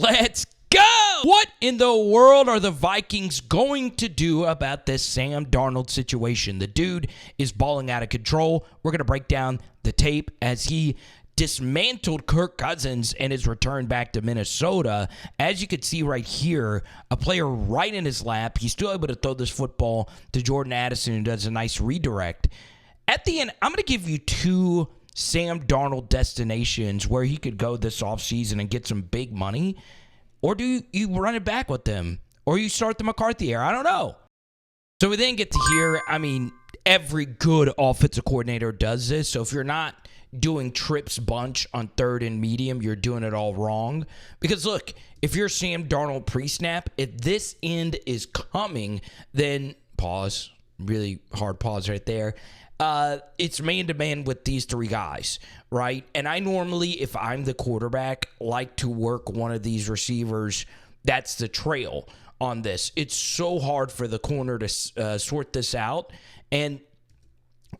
Let's go! What in the world are the Vikings going to do about this Sam Darnold situation? The dude is balling out of control. We're going to break down the tape as he dismantled Kirk Cousins and his return back to Minnesota. As you can see right here, a player right in his lap. He's still able to throw this football to Jordan Addison, who does a nice redirect. At the end, I'm going to give you two Sam Darnold destinations where he could go this offseason and get some big money. Or do you run it back with them? Or you start the McCarthy era? I don't know. So we then get to hear, every good offensive coordinator does this. So if you're not doing trips bunch on third and medium, you're doing it all wrong. Because look, if you're Sam Darnold pre-snap, if this end is coming, then pause. Really hard pause right there. It's man-to-man with these three guys, right? And I normally, if I'm the quarterback, like to work one of these receivers. That's the trail on this. It's so hard for the corner to sort this out. And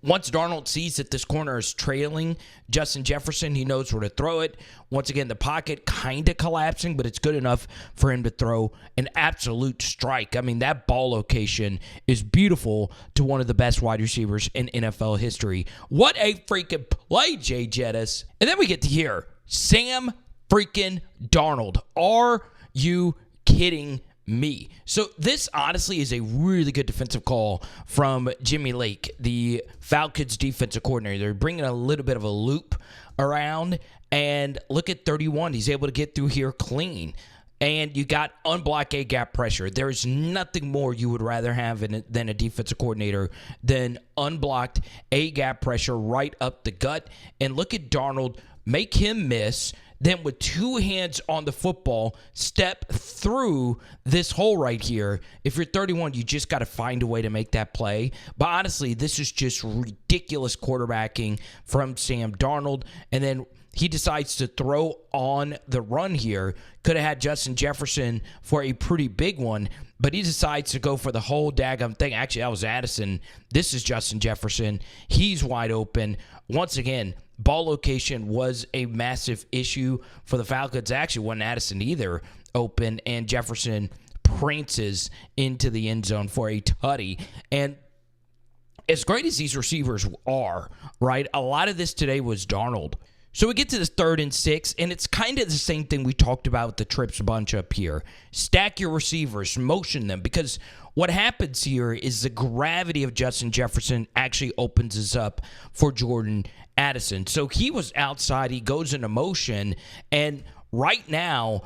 once Darnold sees that this corner is trailing Justin Jefferson, he knows where to throw it. Once again, the pocket kind of collapsing, but it's good enough for him to throw an absolute strike. That ball location is beautiful to one of the best wide receivers in NFL history. What a freaking play, Jay Jettis. And then we get to hear Sam freaking Darnold. Are you kidding me? So this honestly is a really good defensive call from Jimmy Lake, the Falcons defensive coordinator. They're bringing a little bit of a loop around, and look at 31. He's able to get through here clean. And you got unblocked A-gap pressure. There's nothing more you would rather have than a defensive coordinator than unblocked A-gap pressure right up the gut. And look at Darnold, make him miss, then with two hands on the football, step through this hole right here. If you're 31, you just got to find a way to make that play. But honestly, this is just ridiculous quarterbacking from Sam Darnold. And then he decides to throw on the run here. Could have had Justin Jefferson for a pretty big one, but he decides to go for the whole daggum thing. Actually, that was Addison. This is Justin Jefferson. He's wide open. Once again, ball location was a massive issue for the Falcons. Actually, wasn't Addison either open, and Jefferson prances into the end zone for a tutty. And as great as these receivers are, right, a lot of this today was Darnold. So we get to this 3rd and 6, and it's kind of the same thing we talked about with the trips bunch up here. Stack your receivers, motion them, because what happens here is the gravity of Justin Jefferson actually opens us up for Jordan Addison. So he was outside, he goes into motion, and right now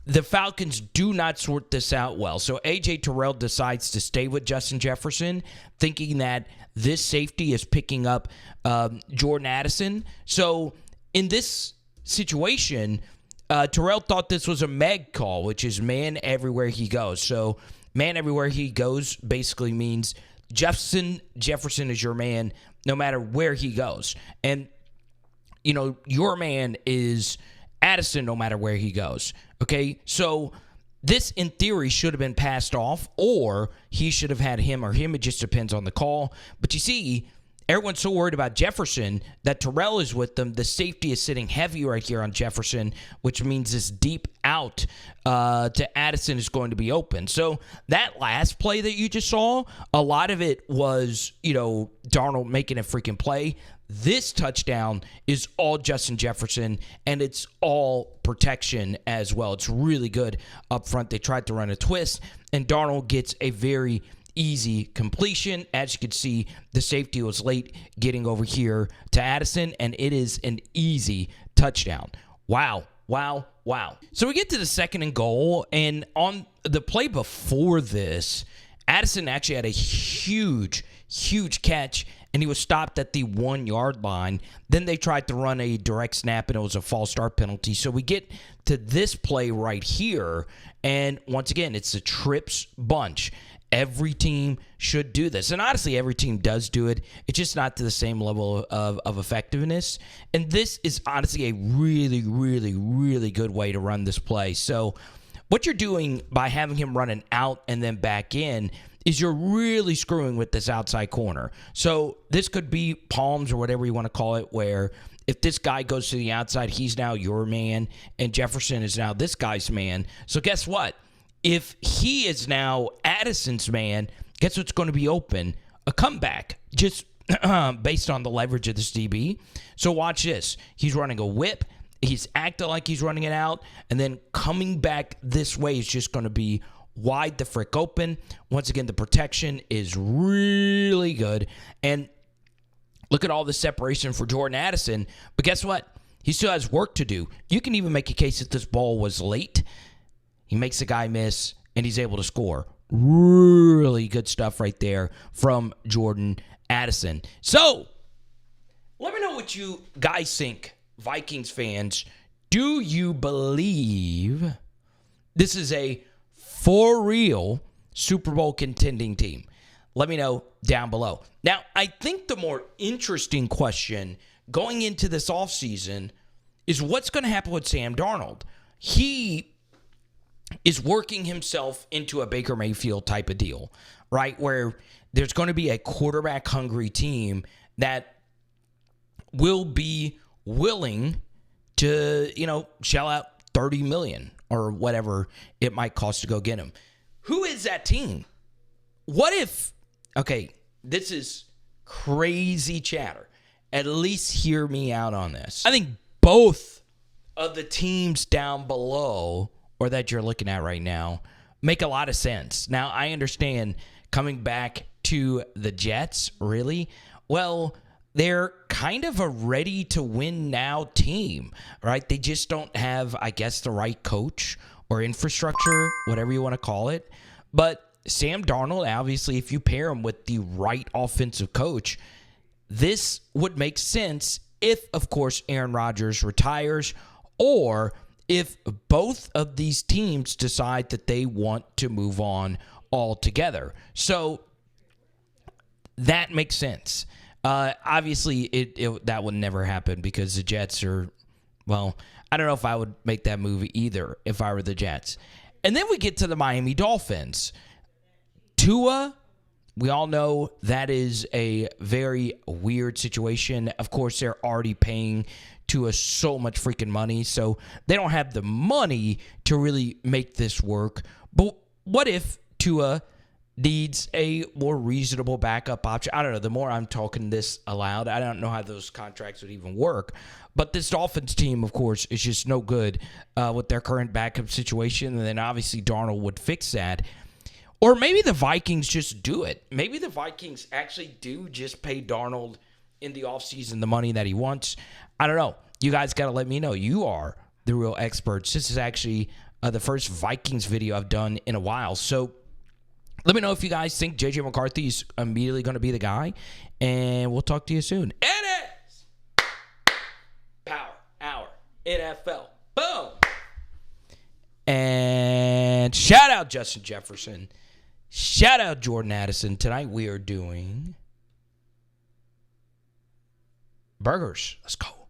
the Falcons do not sort this out well. So A.J. Terrell decides to stay with Justin Jefferson, thinking that this safety is picking up Jordan Addison. So in this situation, Terrell thought this was a Meg call, which is man everywhere he goes. So man everywhere he goes basically means Justin Jefferson is your man no matter where he goes. And, your man is Addison no matter where he goes. Okay? So this, in theory, should have been passed off, or he should have had him or him. It just depends on the call. But you see, everyone's so worried about Jefferson that Terrell is with them. The safety is sitting heavy right here on Jefferson, which means this deep out to Addison is going to be open. So that last play that you just saw, a lot of it was, Darnold making a freaking play. This touchdown is all Justin Jefferson, and it's all protection as well. It's really good up front. They tried to run a twist, and Darnold gets a very easy completion. As you can see, the safety was late getting over here to Addison, and it is an easy touchdown. Wow. So we get to the 2nd and goal, and on the play before this, Addison actually had a huge catch, and he was stopped at the 1-yard line. Then they tried to run a direct snap, and it was a false start penalty. So we get to this play right here, and once again, it's the trips bunch. Every team should do this. And honestly, every team does do it. It's just not to the same level of effectiveness. And this is honestly a really good way to run this play. So what you're doing by having him running out and then back in is you're really screwing with this outside corner. So this could be palms or whatever you want to call it, where if this guy goes to the outside, he's now your man, and Jefferson is now this guy's man. So guess what? If he is now Addison's man, guess what's going to be open? A comeback, just based on the leverage of this DB. So watch this. He's running a whip. He's acting like he's running it out, and then coming back this way is just going to be wide the frick open. Once again, the protection is really good. And look at all the separation for Jordan Addison. But guess what? He still has work to do. You can even make a case that this ball was late. He makes the guy miss, and he's able to score. Really good stuff right there from Jordan Addison. So, let me know what you guys think, Vikings fans. Do you believe this is a for real Super Bowl contending team? Let me know down below. Now, I think the more interesting question going into this offseason is what's going to happen with Sam Darnold. He is working himself into a Baker Mayfield type of deal, right? Where there's going to be a quarterback-hungry team that will be willing to, shell out $30 million or whatever it might cost to go get him. Who is that team? What if, okay, this is crazy chatter. At least hear me out on this. I think both of the teams down below or that you're looking at right now make a lot of sense. Now, I understand coming back to the Jets, really? Well, they're kind of a ready-to-win-now team, right? They just don't have, I guess, the right coach or infrastructure, whatever you want to call it. But Sam Darnold, obviously, if you pair him with the right offensive coach, this would make sense if, of course, Aaron Rodgers retires or if both of these teams decide that they want to move on altogether. So that makes sense. Obviously, that would never happen because the Jets are, well, I don't know if I would make that move either if I were the Jets. And then we get to the Miami Dolphins. Tua, we all know that is a very weird situation. Of course, they're already paying Tua so much freaking money, so they don't have the money to really make this work. But what if Tua needs a more reasonable backup option? I don't know. The more I'm talking this aloud, I don't know how those contracts would even work. But this Dolphins team, of course, is just no good with their current backup situation. And then obviously Darnold would fix that. Or maybe the Vikings just do it. Maybe the Vikings actually do just pay Darnold in the offseason the money that he wants. I don't know. You guys got to let me know. You are the real experts. This is actually the first Vikings video I've done in a while. So let me know if you guys think J.J. McCarthy is immediately going to be the guy. And we'll talk to you soon. It is Power Hour NFL. Boom. And shout out Justin Jefferson. Shout out Jordan Addison. Tonight we are doing burgers. Let's go.